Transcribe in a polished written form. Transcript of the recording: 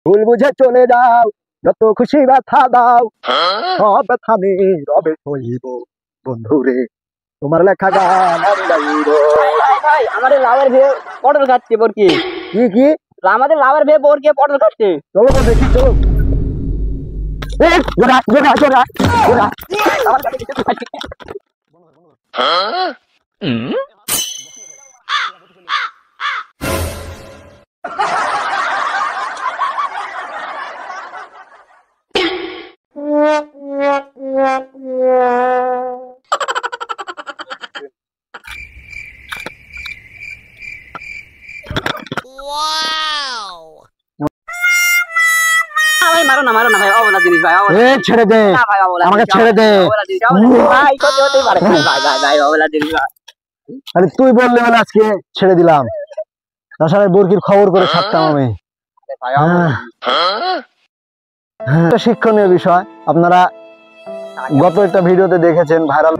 ভুল বুঝে চলে যাও, যত খুশি ব্যথা দাও, সব ব্যথা নিয়ে রবে সইব বন্ধু রে, তোমার লেখা গান আমি গাইব। ভাই আমাদের লাভের ভেয়ে পটল খাচ্ছে বরকি। কি কি আমাদের লাভের ভেয়ে বরকি পটল খাচ্ছে। চলো তো দেখি, চলো। জোড়া জোড়া জোড়া জোড়া। ভাই মারো না ভাই, অবলা জিনিস ভাই, ছেড়ে দে, না ভাই, অবলা আমাকে জিনিস, ছেড়ে দে। অবলা জিনিস, ভাই কত হতেই পারে ভাই, ভাই অবলা জিনিস ভাই। আরে তুই বললে মানে আজকে ছেড়ে দিলাম, তাছাড়া বর্গির খবর করে ছাড়তাম আমি। ভাই অবলা শিক্ষণীয় বিষয়, আপনারা গত একটা ভিডিওতে দেখেছেন ভাইরাল